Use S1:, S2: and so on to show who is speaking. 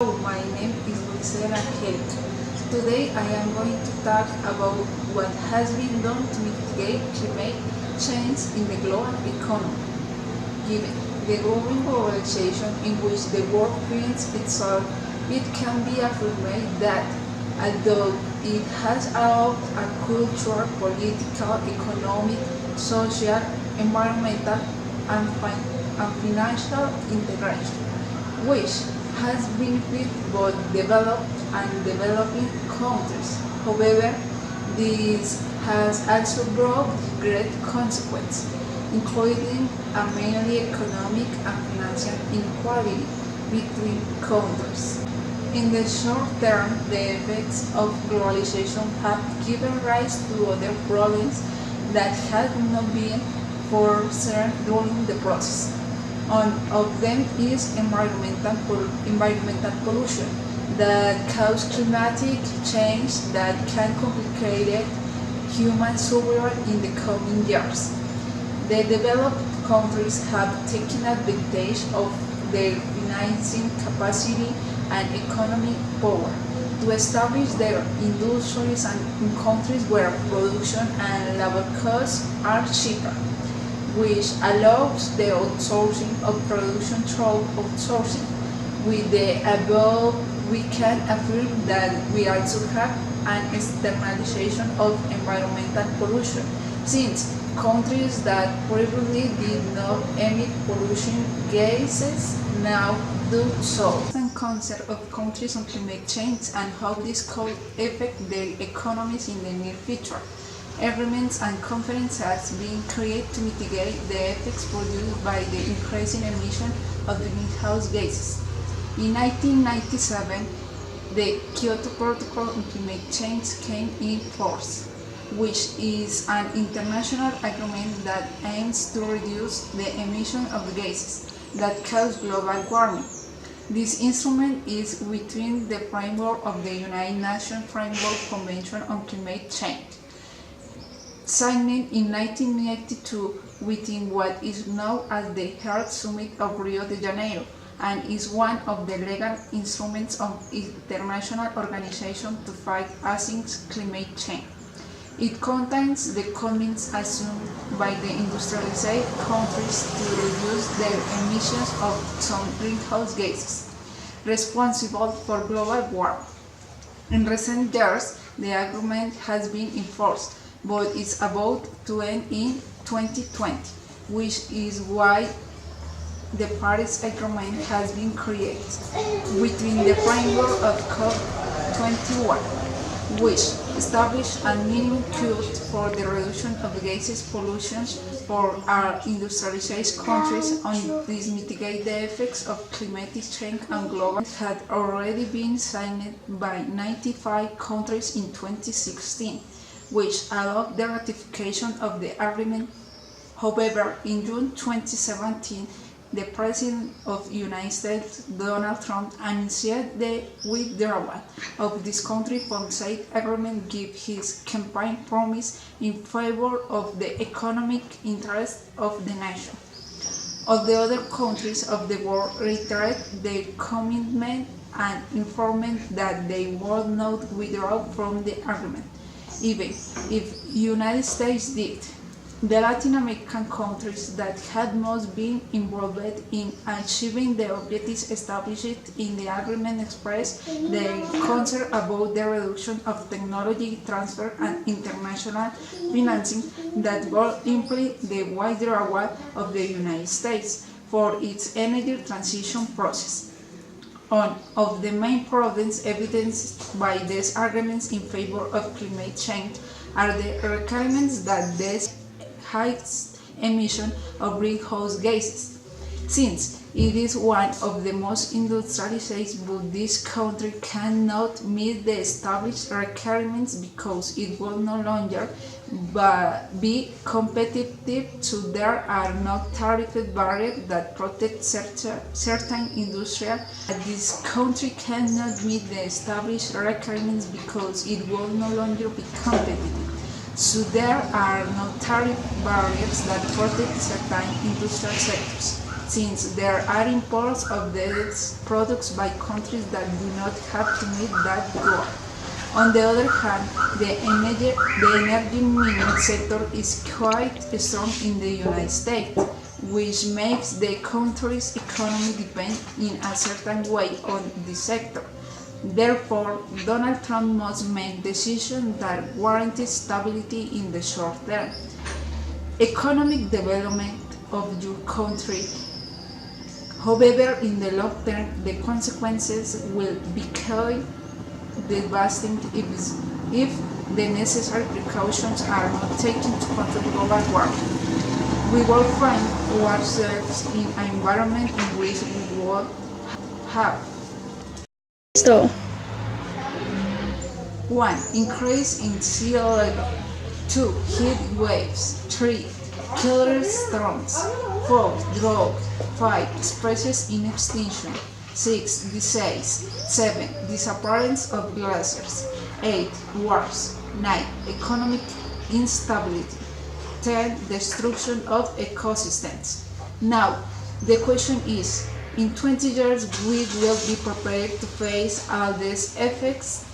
S1: Hello, my name is Lucela Angelica. Today I am going to talk about what has been done to mitigate climate change in the global economy. Given the growing globalization in which the world finds itself, it can be affirmed that although it has allowed a cultural, political, economic, social, environmental, and financial integration, which has benefited both developed and developing countries. However, this has also brought great consequences, including a mainly economic and financial inequality between countries. In the short term, the effects of globalization have given rise to other problems that had not been foreseen during the process. One of them is environmental pollution that causes climatic change that can complicate human survival in the coming years. The developed countries have taken advantage of their financing capacity and economic power to establish their industries in countries where production and labor costs are cheaper, which allows the outsourcing of production through outsourcing. With the above, we can affirm that we also have an externalization of environmental pollution, since countries that previously did not emit pollution gases now do so. Some concept of countries on climate change and how this could affect their economies in the near future. Agreements and conferences have been created to mitigate the effects produced by the increasing emission of greenhouse gases. In 1997, the Kyoto Protocol on Climate Change came in force, which is an international agreement that aims to reduce the emission of gases that cause global warming. This instrument is within the framework of the United Nations Framework Convention on Climate Change, signed in 1992 within what is known as the Earth Summit of Rio de Janeiro, and is one of the legal instruments of international organization to fight against climate change. It contains the commitments assumed by the industrialized countries to reduce their emissions of some greenhouse gases responsible for global warming. In recent years, the agreement has been enforced, but is about to end in 2020, which is why the Paris Agreement has been created within the framework of COP21, which established a minimum cut for the reduction of gases pollution for our industrialized countries on this mitigate the effects of climatic change and global had already been signed by 95 countries in 2016, which allowed the ratification of the agreement. However, in June 2017, the President of the United States, Donald Trump, announced the withdrawal of this country from said agreement, gave his campaign promise in favor of the economic interests of the nation. All the other countries of the world reiterate their commitment and informed that they would not withdraw from the agreement, even if the United States did. The Latin American countries that had most been involved in achieving the objectives established in the agreement expressed their concern about the reduction of technology transfer and international financing that will imply the withdrawal of the United States for its energy transition process. One of the main problems evidenced by these agreements in favor of climate change are the requirements that these highest emission of greenhouse gases. Since it is one of the most industrialized, but this country cannot meet the established requirements because it will no longer be competitive, so there are no tariff barriers that protect certain industries. This country cannot meet the established requirements because it will no longer be competitive. So there are no tariff barriers that protect certain industrial sectors. since there are imports of these products by countries that do not have to meet that goal. On the other hand, the energy mining sector is quite strong in the United States, which makes the country's economy depend in a certain way on this sector. Therefore, Donald Trump must make decisions that guarantee stability in the short term. Economic development of your country. However, in the long term, the consequences will be quite devastating if the necessary precautions are not taken to control global warming. We will find ourselves in an environment in which we will have
S2: So,
S1: 1. Increase in sea level. 2. Heat waves. 3. Killer storms. 4. Drought. 5. Species in extinction. 6. Disease. 7. Disappearance of glaciers. 8. Wars. 9. Economic instability. 10. Destruction of ecosystems. Now, the question is, in 20 years we will be prepared to face all these effects?